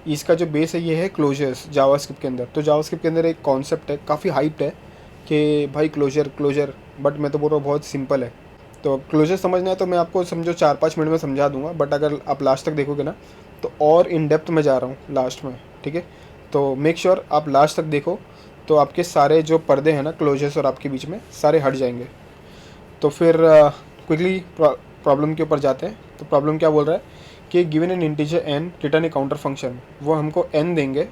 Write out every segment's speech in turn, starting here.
इसका जो बेस है ये है क्लोजर्स जावास्क्रिप्ट के अंदर। तो जावास्क्रिप्ट के अंदर एक कॉन्सेप्ट है, काफ़ी हाइप्ड है कि भाई क्लोजर क्लोजर, बट मैं तो बोल रहा हूँ बहुत सिंपल है। तो क्लोजर समझना है तो मैं आपको समझो 4-5 मिनट में समझा दूंगा, बट अगर आप लास्ट तक देखोगे ना तो और इन डेप्थ में जा रहा हूँ लास्ट में, ठीक है। तो मेक श्योर आप लास्ट तक देखो, तो आपके सारे जो पर्दे हैं ना क्लोजर्स और आपके बीच में सारे हट जाएंगे। तो फिर क्विकली प्रॉब्लम के ऊपर जाते हैं। तो प्रॉब्लम क्या बोल रहा है कि given an integer n return a counter function, वो हमको एन देंगे,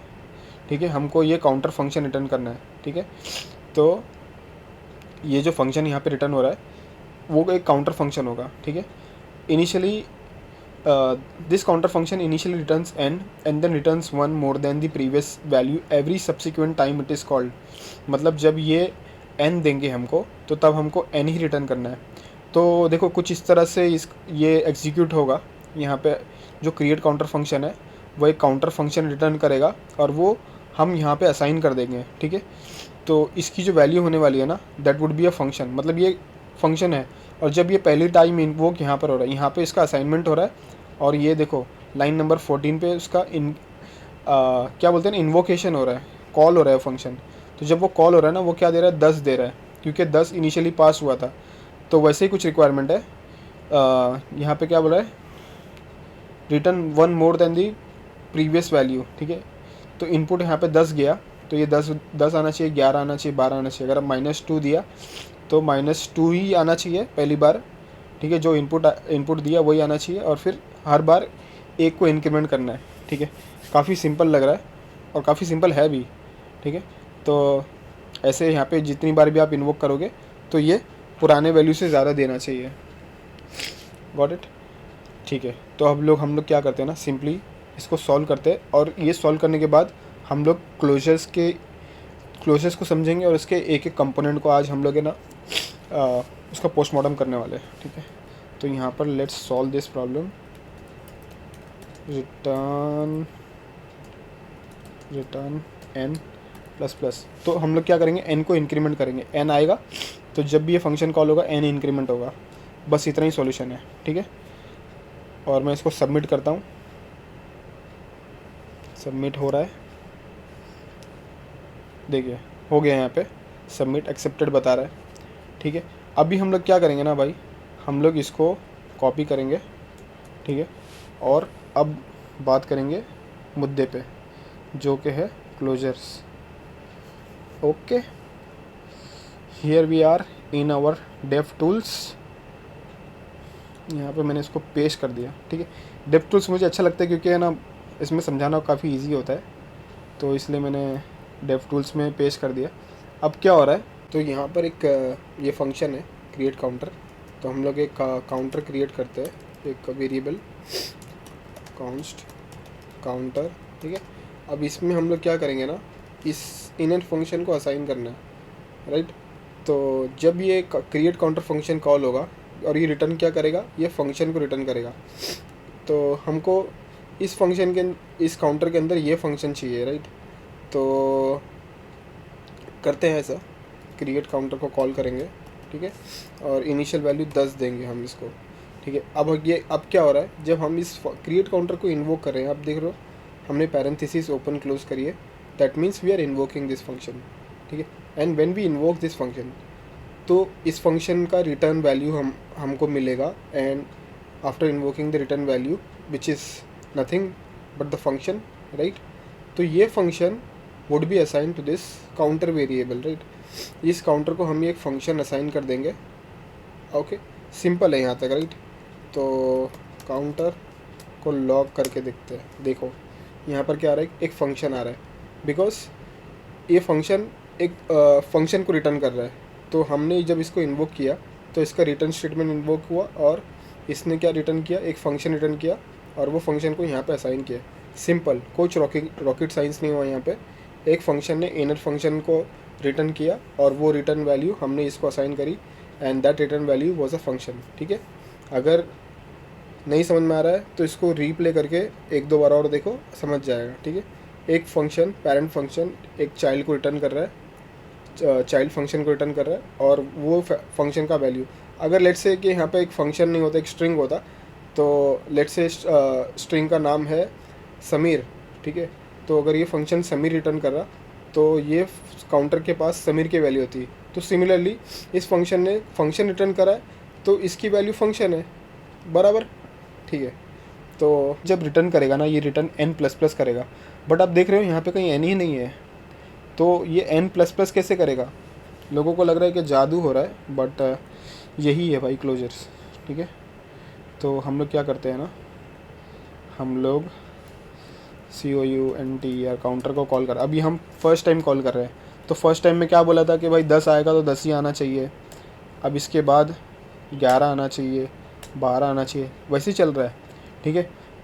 ठीक है। हमको ये काउंटर फंक्शन रिटर्न करना है, ठीक है। तो ये जो फंक्शन यहाँ पे रिटर्न हो रहा है वो एक काउंटर फंक्शन होगा, ठीक है। Initially this counter function initially returns n and then returns one more than the previous value every subsequent time it is called. मतलब जब ये एन देंगे हमको तो तब हमको एन ही रिटर्न करना है। तो देखो कुछ इस तरह से इस ये एग्जीक्यूट होगा। यहाँ पे जो क्रिएट काउंटर फंक्शन है वो एक काउंटर फंक्शन रिटर्न करेगा और वो हम यहाँ पे असाइन कर देंगे, ठीक है। तो इसकी जो वैल्यू होने वाली है ना that would be a function, मतलब ये फंक्शन है। और जब ये पहली टाइम इन्वोक यहाँ पर हो रहा है, यहाँ पे इसका असाइनमेंट हो रहा है, और ये देखो लाइन नंबर 14 पे उसका क्या बोलते हैं, इन्वोकेशन हो रहा है, कॉल हो रहा है फंक्शन। तो जब वो कॉल हो रहा है ना वो क्या दे रहा है, 10 दे रहा है, क्योंकि 10 इनिशियली पास हुआ था। तो वैसे ही कुछ रिक्वायरमेंट है। यहाँ पे क्या बोल रहा है, return one more then the previous value, ठीक है। तो इनपुट यहाँ पे 10 गया, तो ये 10 आना चाहिए, 11 आना चाहिए, 12 आना चाहिए। अगर आप -2 दिया तो -2 ही आना चाहिए पहली बार, ठीक है। जो इनपुट दिया वही आना चाहिए, और फिर हर बार एक को इंक्रीमेंट करना है, ठीक है। काफ़ी सिंपल लग रहा है और काफ़ी सिंपल है भी, ठीक है। तो ऐसे यहाँ पे जितनी बार भी आप इन्वोक करोगे तो ये पुराने वैल्यू से ज़्यादा देना चाहिए। गॉट इट, ठीक है। तो हम लोग क्या करते हैं ना, सिंपली इसको सॉल्व करते हैं, और ये सॉल्व करने के बाद हम लोग क्लोजर्स को समझेंगे, और इसके एक एक कंपोनेंट को आज हम लोग है ना उसका पोस्टमार्टम करने वाले हैं, ठीक है। तो यहाँ पर let's solve this problem. Return n plus plus. तो हम लोग क्या करेंगे, एन को इंक्रीमेंट करेंगे, एन आएगा तो जब भी ये फंक्शन कॉल होगा एन इंक्रीमेंट होगा। बस इतना ही सॉल्यूशन है, ठीक है। और मैं इसको सबमिट करता हूँ, सबमिट हो रहा है, देखिए हो गया यहाँ पे सबमिट, एक्सेप्टेड बता रहा है, ठीक है। अभी हम लोग क्या करेंगे ना भाई, हम लोग इसको कॉपी करेंगे, ठीक है। और अब बात करेंगे मुद्दे पे जो कि है closures. Okay, here we are in our dev tools. यहाँ पे मैंने इसको पेस्ट कर दिया, ठीक है। डेव टूल्स मुझे अच्छा लगता है क्योंकि है ना इसमें समझाना काफ़ी इजी होता है, तो इसलिए मैंने डेव टूल्स में पेस्ट कर दिया। अब क्या हो रहा है, तो यहाँ पर एक ये फंक्शन है क्रिएट काउंटर। तो हम लोग एक काउंटर क्रिएट करते हैं, एक वेरिएबल काउंस्ट काउंटर, ठीक है। अब इसमें हम लोग क्या करेंगे ना, इस इनर फंक्शन को असाइन करना है, राइट। तो जब ये क्रिएट काउंटर फंक्शन कॉल होगा और ये रिटर्न क्या करेगा, ये फंक्शन को रिटर्न करेगा। तो हमको इस फंक्शन के इस काउंटर के अंदर ये फंक्शन चाहिए, राइट। तो करते हैं ऐसा, क्रिएट काउंटर को कॉल करेंगे, ठीक है। और इनिशियल वैल्यू 10 देंगे हम इसको, ठीक है। अब क्या हो रहा है, जब हम इस क्रिएट काउंटर को इन्वोक कर रहे हैं, आप देख रहे हो हमने पैरेंथेसिस ओपन क्लोज करी है, that means we are invoking this function, ठीक है। And when we invoke this function, तो इस फंक्शन का रिटर्न वैल्यू हमको मिलेगा। And after invoking the return value which is nothing but the function, right. तो ये function would be assign to this counter variable, right. इस counter को हम एक फंक्शन असाइन कर देंगे, ओके। सिंपल है यहाँ तक, राइट। तो काउंटर को लॉग करके देखते हैं, देखो यहाँ पर क्या आ रहा है, एक फंक्शन आ रहा है, बिकॉज ये फंक्शन एक फंक्शन को रिटर्न कर रहा है। तो हमने जब इसको इन्वोक किया तो इसका रिटर्न स्टेटमेंट इन्वोक हुआ, और इसने क्या रिटर्न किया, एक फंक्शन रिटर्न किया, और वो फंक्शन को यहाँ पे असाइन किया। सिंपल, कुछ रॉकेट साइंस नहीं हुआ यहाँ पे। एक फंक्शन ने इनर फंक्शन को रिटर्न किया और वो रिटर्न वैल्यू हमने इसको असाइन करी, and that return value was a function, ठीक है। अगर नहीं समझ में आ रहा है तो इसको रीप्ले करके एक दो बार और देखो, समझ जाएगा, ठीक है। एक फंक्शन, पेरेंट फंक्शन एक चाइल्ड को रिटर्न कर रहा है, चाइल्ड फंक्शन को रिटर्न कर रहा है, और वो फंक्शन का वैल्यू, अगर लेट्स से कि यहाँ पे एक फंक्शन नहीं होता, एक स्ट्रिंग होता, तो लेट्स से स्ट्रिंग का नाम है समीर, ठीक है। तो अगर ये फंक्शन समीर रिटर्न कर रहा तो ये काउंटर के पास समीर की वैल्यू होती है। तो सिमिलरली इस फंक्शन ने फंक्शन रिटर्न करा है तो इसकी वैल्यू फंक्शन है, बराबर, ठीक है। तो जब रिटर्न करेगा ना, ये रिटर्न n प्लस प्लस करेगा, बट आप देख रहे हो यहाँ पे कहीं n ही नहीं है, तो ये n प्लस प्लस कैसे करेगा? लोगों को लग रहा है कि जादू हो रहा है, बट यही है भाई क्लोजर्स, ठीक है। तो हम लोग क्या करते हैं ना, हम लोग COUNT काउंटर को कॉल कर, अभी हम फर्स्ट टाइम कॉल कर रहे हैं, तो फर्स्ट टाइम में क्या बोला था कि भाई 10 आएगा तो 10 ही आना चाहिए, अब इसके बाद 11 आना चाहिए, 12 आना चाहिए, वैसे ही चल रहा है, ठीक है।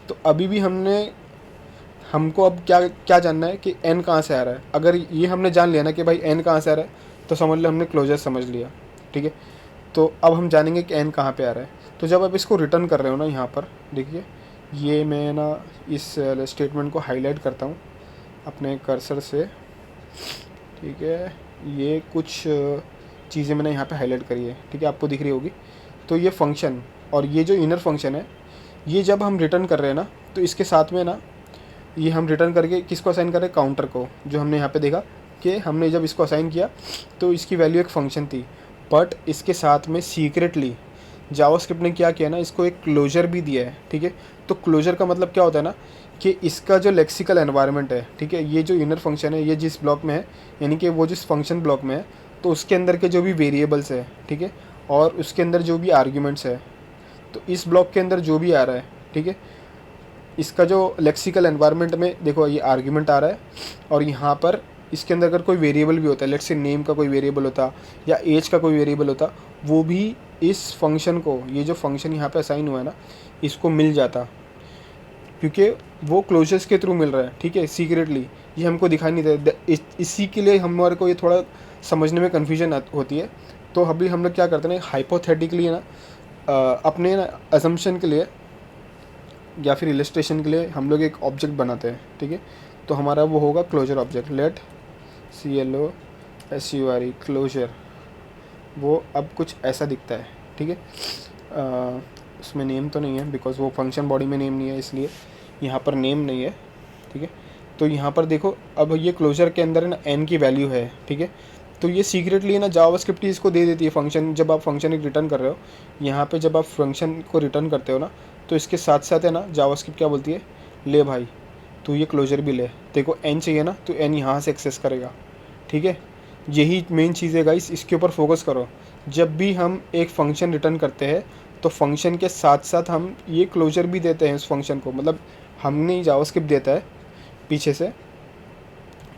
तो अभी भी हमको अब क्या क्या जानना है कि n कहाँ से आ रहा है। अगर ये हमने जान लिया ना कि भाई n कहाँ से आ रहा है, तो समझ लो हमने क्लोजर समझ लिया, ठीक है। तो अब हम जानेंगे कि n कहाँ पे आ रहा है। तो जब आप इसको रिटर्न कर रहे हो ना, यहाँ पर देखिए, ये मैं ना इस स्टेटमेंट को हाईलाइट करता हूँ अपने कर्सर से, ठीक है। ये कुछ चीज़ें मैंने यहाँ पे हाईलाइट करी है, ठीक है, आपको दिख रही होगी। तो ये फंक्शन और ये जो इनर फंक्शन है, ये जब हम रिटर्न कर रहे हैं ना, तो इसके साथ में ना ये हम रिटर्न करके किसको असाइन कर रहे हैं? काउंटर को। जो हमने यहाँ पे देखा कि हमने जब इसको असाइन किया तो इसकी वैल्यू एक फ़ंक्शन थी, बट इसके साथ में सीक्रेटली जावास्क्रिप्ट ने क्या किया ना, इसको एक क्लोजर भी दिया है, ठीक है। तो क्लोजर का मतलब क्या होता है ना कि इसका जो लेक्सिकल एनवायरनमेंट है, ठीक है, ये जो इनर फंक्शन है, ये जिस ब्लॉक में है, यानी कि वो जिस फंक्शन ब्लॉक में है, तो उसके अंदर के जो भी वेरिएबल्स है, ठीक है, और उसके अंदर जो भी आर्ग्यूमेंट्स है, तो इस ब्लॉक के अंदर जो भी आ रहा है, ठीक है, इसका जो लेक्सिकल एनवायरनमेंट में देखो ये आर्ग्यूमेंट आ रहा है, और यहाँ पर इसके अंदर अगर कोई वेरिएबल भी होता है, लेट्स से नेम का कोई वेरिएबल होता या एज का कोई वेरिएबल होता, वो भी इस फंक्शन को, ये जो फंक्शन यहाँ पे असाइन हुआ है ना, इसको मिल जाता, क्योंकि वो क्लोजर्स के थ्रू मिल रहा है, ठीक है, सीक्रेटली, ये हमको दिखाई नहीं देता। इसी के लिए हमारे को ये थोड़ा समझने में कन्फ्यूजन होती है। तो अभी हम लोग क्या करते हैं, हाइपोथेटिकली ना अपने ना असम्पशन के लिए या फिर इलस्ट्रेशन के लिए हम लोग एक ऑब्जेक्ट बनाते हैं, ठीक है। तो हमारा वो होगा closure object, let CLOSURE closure. वो अब कुछ ऐसा दिखता है, ठीक है। उसमें नेम तो नहीं है, बिकॉज वो फंक्शन बॉडी में नेम नहीं है, इसलिए यहाँ पर नेम नहीं है, ठीक है। तो यहाँ पर देखो, अब ये क्लोजर के अंदर ना n की वैल्यू है, ठीक है। तो ये सीक्रेटली ना जावास्क्रिप्ट इसको दे देती है फंक्शन, जब आप फंक्शन एक रिटर्न कर रहे हो, यहाँ पे जब आप फंक्शन को रिटर्न करते हो ना, तो इसके साथ साथ है ना जावास्क्रिप्ट क्या बोलती है, ले भाई तू ये क्लोजर भी ले, देखो n चाहिए ना, तो n यहाँ से एक्सेस करेगा, ठीक है। यही मेन चीज़ है गाइस, इसके ऊपर फोकस करो। जब भी हम एक फ़ंक्शन रिटर्न करते हैं तो फंक्शन के साथ साथ हम ये क्लोजर भी देते हैं उस फंक्शन को, मतलब हमने जावास्क्रिप्ट देता है पीछे से,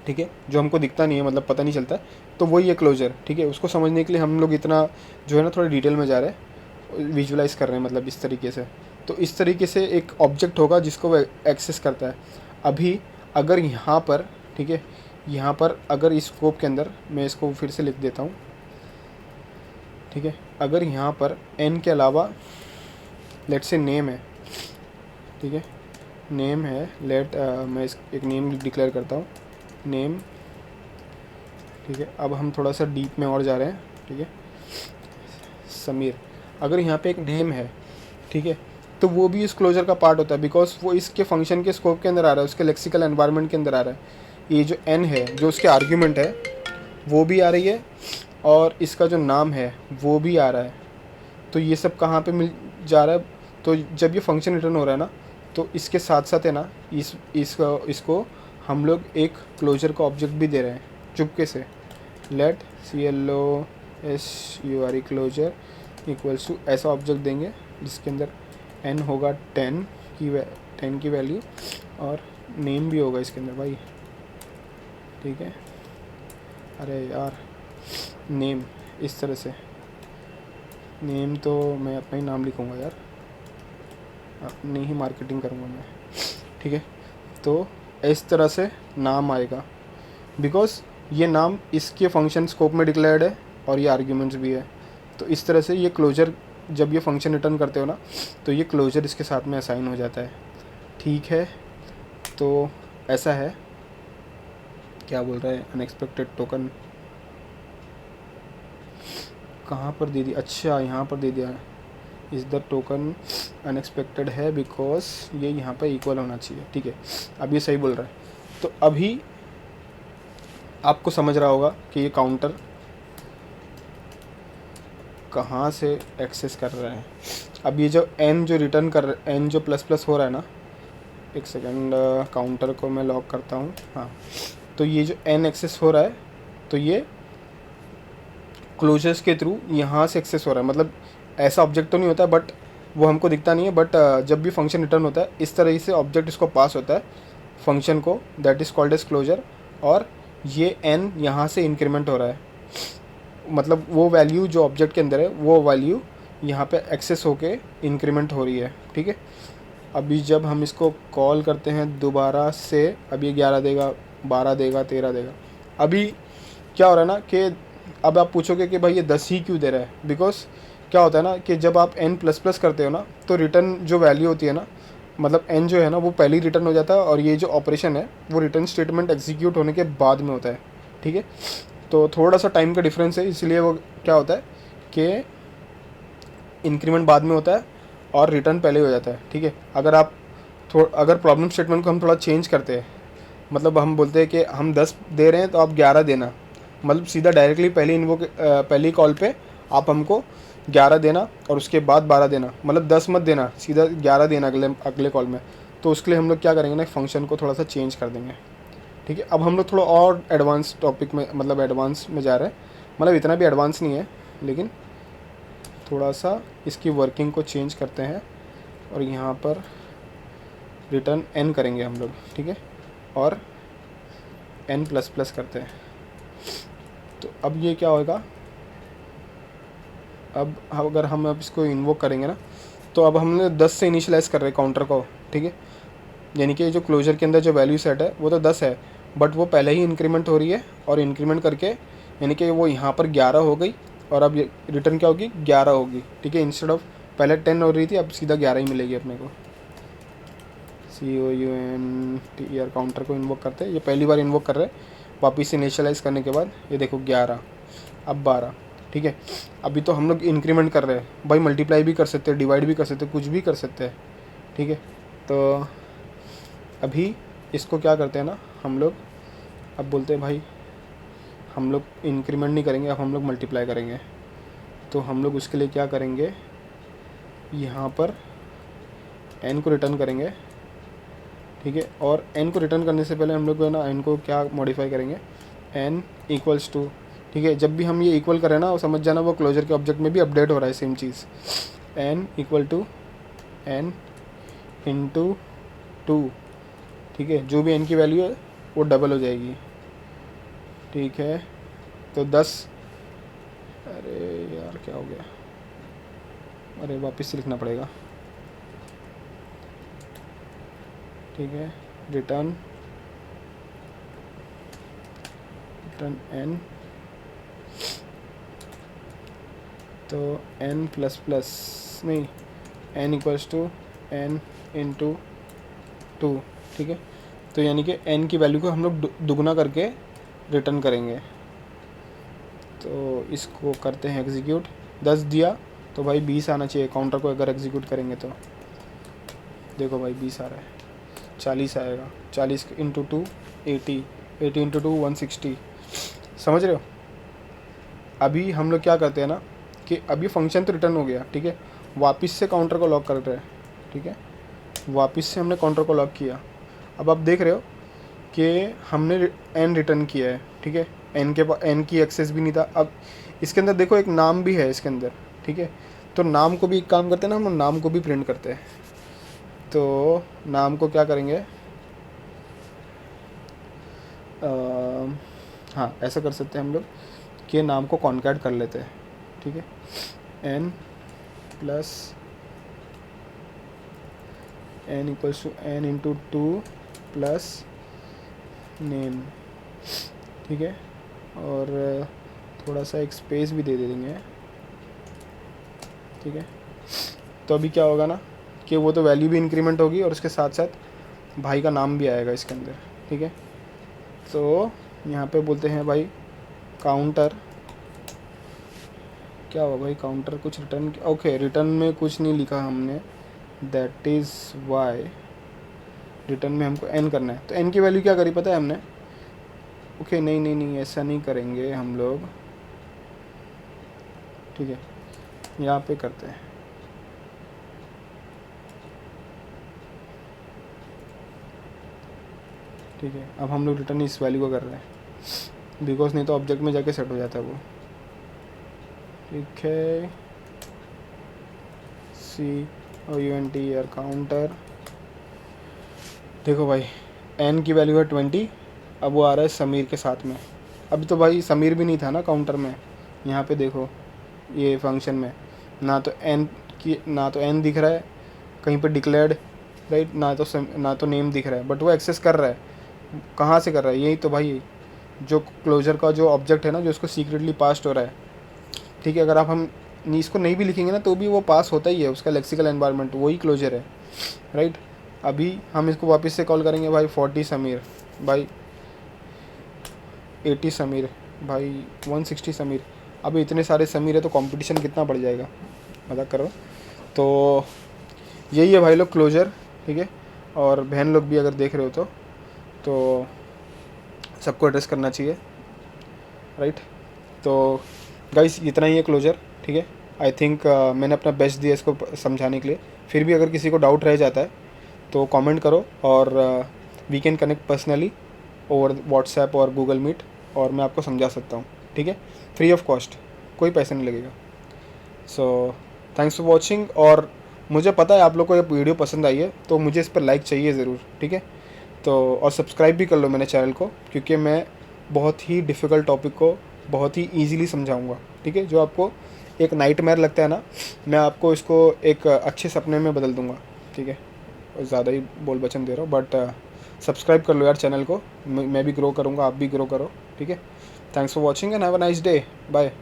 ठीक है, जो हमको दिखता नहीं है, मतलब पता नहीं चलता है, तो वही है क्लोजर, ठीक है। उसको समझने के लिए हम लोग इतना जो है ना थोड़ा डिटेल में जा रहे हैं, विजुलाइज कर रहे हैं, मतलब इस तरीके से। तो इस तरीके से एक ऑब्जेक्ट होगा जिसको वो एक्सेस करता है। अभी अगर यहाँ पर, ठीक है, यहाँ पर अगर इस स्कोप के अंदर, मैं इसको फिर से लिख देता हूँ, ठीक है, अगर यहाँ पर n के अलावा लेट से नेम है, ठीक है, नेम है, लेट मैं एक नेम डिक्लेयर करता हूँ, नेम, ठीक है। अब हम थोड़ा सा डीप में और जा रहे हैं, ठीक है, समीर। अगर यहाँ पे एक नेम है, ठीक है, तो वो भी इस क्लोजर का पार्ट होता है, बिकॉज वो इसके फंक्शन के स्कोप के अंदर आ रहा है, उसके लेक्सिकल एनवायरनमेंट के अंदर आ रहा है। ये जो n है, जो उसके आर्ग्यूमेंट है, वो भी आ रही है, और इसका जो नाम है वो भी आ रहा है। तो ये सब कहाँ पे मिल जा रहा है? तो जब ये फंक्शन रिटर्न हो रहा है ना, तो इसके साथ साथ है ना, इसको हम लोग एक क्लोजर का ऑब्जेक्ट भी दे रहे हैं चुपके से। Let CLOSURE closure equals to ऐसा ऑब्जेक्ट देंगे जिसके अंदर n होगा 10 की वैल्यू, और नेम भी होगा इसके अंदर भाई, ठीक है। अरे यार, नेम इस तरह से, नेम तो मैं अपना ही नाम लिखूँगा यार, अपनी ही मार्केटिंग करूँगा मैं, ठीक है। तो इस तरह से नाम आएगा, बिकॉज ये नाम इसके फंक्शन स्कोप में डिक्लेयर्ड है और ये आर्ग्यूमेंट्स भी है। तो इस तरह से ये क्लोजर, जब ये फंक्शन रिटर्न करते हो ना, तो ये क्लोजर इसके साथ में असाइन हो जाता है, ठीक है। तो ऐसा है, क्या बोल रहा है, अनएक्सपेक्टेड टोकन कहाँ पर दे दी, अच्छा यहाँ पर दे दिया है, इज़ द टोकन अनएक्सपेक्टेड है बिकॉज ये यहाँ पे इक्वल होना चाहिए, ठीक है। अब ये सही बोल रहा है। तो अभी आपको समझ रहा होगा कि ये काउंटर कहाँ से एक्सेस कर रहे हैं। अब ये जो n जो रिटर्न कर n जो प्लस प्लस हो रहा है ना, एक सेकेंड, काउंटर को मैं लॉक करता हूँ। हाँ, तो ये जो n एक्सेस हो रहा है, तो ये क्लोजर्स के थ्रू यहाँ से एक्सेस हो रहा है। मतलब ऐसा ऑब्जेक्ट तो नहीं होता बट वो हमको दिखता नहीं है, बट जब भी फंक्शन रिटर्न होता है इस तरह से ऑब्जेक्ट इसको पास होता है फंक्शन को, that is called as closure. और ये n यहाँ से इंक्रीमेंट हो रहा है, मतलब वो वैल्यू जो ऑब्जेक्ट के अंदर है वो वैल्यू यहाँ पे एक्सेस होके इंक्रीमेंट हो रही है, ठीक है। अभी जब हम इसको कॉल करते हैं दोबारा से, अब ये 11 देगा, 12 देगा, 13 देगा। अभी क्या हो रहा है ना कि अब आप पूछोगे कि भाई ये 10 ही क्यों दे रहा है, बिकॉज क्या होता है ना कि जब आप n प्लस प्लस करते हो ना, तो रिटर्न जो वैल्यू होती है ना, मतलब n जो है ना वो पहले ही रिटर्न हो जाता है, और ये जो ऑपरेशन है वो रिटर्न स्टेटमेंट एग्जीक्यूट होने के बाद में होता है, ठीक है। तो थोड़ा सा टाइम का डिफरेंस है, इसलिए वो क्या होता है कि इंक्रीमेंट बाद में होता है और रिटर्न पहले हो जाता है, ठीक है। अगर आप अगर प्रॉब्लम स्टेटमेंट को हम थोड़ा चेंज करते हैं, मतलब हम बोलते हैं कि हम 10 दे रहे हैं तो आप 11 देना, मतलब सीधा डायरेक्टली पहली कॉल पे आप हमको 11 देना और उसके बाद 12 देना, मतलब 10 मत देना, सीधा 11 देना अगले कॉल में। तो उसके लिए हम लोग क्या करेंगे ना, फंक्शन को थोड़ा सा चेंज कर देंगे, ठीक है। अब हम लोग थोड़ा और एडवांस टॉपिक में, मतलब एडवांस में जा रहे हैं, मतलब इतना भी एडवांस नहीं है, लेकिन थोड़ा सा इसकी वर्किंग को चेंज करते हैं और यहाँ पर रिटर्न n करेंगे हम लोग, ठीक है, और n प्लस प्लस करते हैं। तो अब ये क्या होगा, अब अगर हम अब इसको इन्वोक करेंगे ना, तो अब हमने 10 से इनिशियलाइज़ कर रहे हैं काउंटर को, ठीक है। यानी कि जो क्लोजर के अंदर जो वैल्यू सेट है वो तो 10 है, बट वो पहले ही इंक्रीमेंट हो रही है, और इंक्रीमेंट करके यानी कि वो यहाँ पर 11 हो गई, और अब ये रिटर्न क्या होगी, 11 होगी, ठीक है। इंस्टेड ऑफ पहले 10 हो रही थी, अब सीधा 11 ही मिलेगी अपने को। COUNTER काउंटर को इन्वोक करते हैं, ये पहली बार इन्वोक कर रहे हैं, वापस से इनिशियलाइज़ करने के बाद ये देखो 11, अब 12, ठीक है। अभी तो हम लोग इंक्रीमेंट कर रहे हैं भाई, मल्टीप्लाई भी कर सकते हैं, डिवाइड भी कर सकते हैं, कुछ भी कर सकते हैं, ठीक है। तो अभी इसको क्या करते हैं ना हम लोग, अब बोलते हैं भाई हम लोग इंक्रीमेंट नहीं करेंगे, अब हम लोग मल्टीप्लाई करेंगे। तो हम लोग उसके लिए क्या करेंगे, यहाँ पर n को रिटर्न करेंगे, ठीक है। और n को रिटर्न करने से पहले हम लोग ना n को क्या मॉडिफाई करेंगे, n इक्वल्स टू, ठीक है। जब भी हम ये इक्वल करें ना, वो समझ जाना वो क्लोजर के ऑब्जेक्ट में भी अपडेट हो रहा है सेम चीज़। n equal to n into 2, ठीक है। जो भी n की वैल्यू है वो डबल हो जाएगी, ठीक है। तो 10, अरे यार क्या हो गया, अरे वापस से लिखना पड़ेगा, ठीक है। रिटर्न n, तो n प्लस प्लस नहीं, n equals to n into 2, ठीक है। तो यानी कि n की वैल्यू को हम लोग दुगना करके रिटर्न करेंगे। तो इसको करते हैं एग्जीक्यूट, 10 दिया तो भाई 20 आना चाहिए काउंटर को, अगर एग्जीक्यूट करेंगे तो देखो भाई 20 आ रहा है, 40 आएगा, 40 इंटू 2 80, 80 इंटू 2 160, समझ रहे हो। अभी हम लोग क्या करते हैं ना कि अभी फंक्शन तो रिटर्न हो गया, ठीक है, वापस से काउंटर को लॉक कर रहे हैं, ठीक है। वापस से हमने काउंटर को लॉक किया, अब आप देख रहे हो कि हमने n रिटर्न किया है, ठीक है। n की एक्सेस भी नहीं था। अब इसके अंदर देखो एक नाम भी है इसके अंदर, ठीक है। तो नाम को भी एक काम करते हैं ना, हम नाम को भी प्रिंट करते हैं। तो नाम को क्या करेंगे, हाँ ऐसा कर सकते हैं हम लोग कि नाम को कॉन्कैट कर लेते हैं, ठीक है। n plus n equals to n into 2 plus name, ठीक है। और थोड़ा सा एक स्पेस भी दे देंगे, ठीक है। तो अभी क्या होगा ना कि वो तो वैल्यू भी इंक्रीमेंट होगी और उसके साथ साथ भाई का नाम भी आएगा इसके अंदर, ठीक है। तो यहाँ पे बोलते हैं भाई काउंटर क्या हुआ भाई, काउंटर कुछ रिटर्न, ओके रिटर्न में कुछ नहीं लिखा हमने, दैट इज़ वाई रिटर्न में हमको एन करना है। तो एन की वैल्यू क्या करी पता है हमने, ओके नहीं नहीं नहीं ऐसा नहीं करेंगे हम लोग, ठीक है यहाँ पे करते हैं, ठीक है। अब हम लोग रिटर्न इस वैल्यू को कर रहे हैं, बिकॉज नहीं तो ऑब्जेक्ट में जाके सेट हो जाता है वो, ठीक है। COUNTER काउंटर, देखो भाई एन की वैल्यू है 20, अब वो आ रहा है समीर के साथ में। अभी तो भाई समीर भी नहीं था ना काउंटर में, यहाँ पे देखो ये फंक्शन में ना तो एन दिख रहा है कहीं पे डिक्लेयर्ड, राइट, ना तो नेम दिख रहा है, बट वो एक्सेस कर रहा है। कहाँ से कर रहा है, यही तो भाई जो क्लोजर का जो ऑब्जेक्ट है ना, जो उसको सीक्रेटली पास्ट हो रहा है, ठीक है। अगर हम इसको नहीं भी लिखेंगे ना तो भी वो पास होता ही है, उसका लेक्सिकल एनवायरनमेंट वही क्लोजर है, राइट। अभी हम इसको वापस से कॉल करेंगे भाई 40 समीर, भाई 80 समीर, भाई 160 समीर। अभी इतने सारे समीर है तो कंपटीशन कितना बढ़ जाएगा, मजाक करो। तो यही है भाई लोग क्लोजर, ठीक है। और बहन लोग भी अगर देख रहे हो तो सबको एड्रेस करना चाहिए, राइट। तो गाइस इतना ही है क्लोजर, ठीक है। आई थिंक मैंने अपना बेस्ट दिया इसको समझाने के लिए। फिर भी अगर किसी को डाउट रह जाता है तो कमेंट करो, और we can connect personally over WhatsApp और गूगल मीट, और मैं आपको समझा सकता हूँ, ठीक है, फ्री ऑफ कॉस्ट, कोई पैसा नहीं लगेगा। सो थैंक्स फॉर वॉचिंग, और मुझे पता है आप लोग को ये वीडियो पसंद आई है तो मुझे इस पर लाइक चाहिए ज़रूर, ठीक है। तो और सब्सक्राइब भी कर लो मेरे चैनल को, क्योंकि मैं बहुत ही डिफ़िकल्ट टॉपिक को बहुत ही ईजीली समझाऊंगा, ठीक है। जो आपको एक नाइटमेयर लगता है ना, मैं आपको इसको एक अच्छे सपने में बदल दूंगा, ठीक है। ज़्यादा ही बोल बचन दे रहा हूँ, बट सब्सक्राइब कर लो यार चैनल को, मैं भी ग्रो करूँगा, आप भी ग्रो करो, ठीक है। Thanks for watching and have a nice day, bye.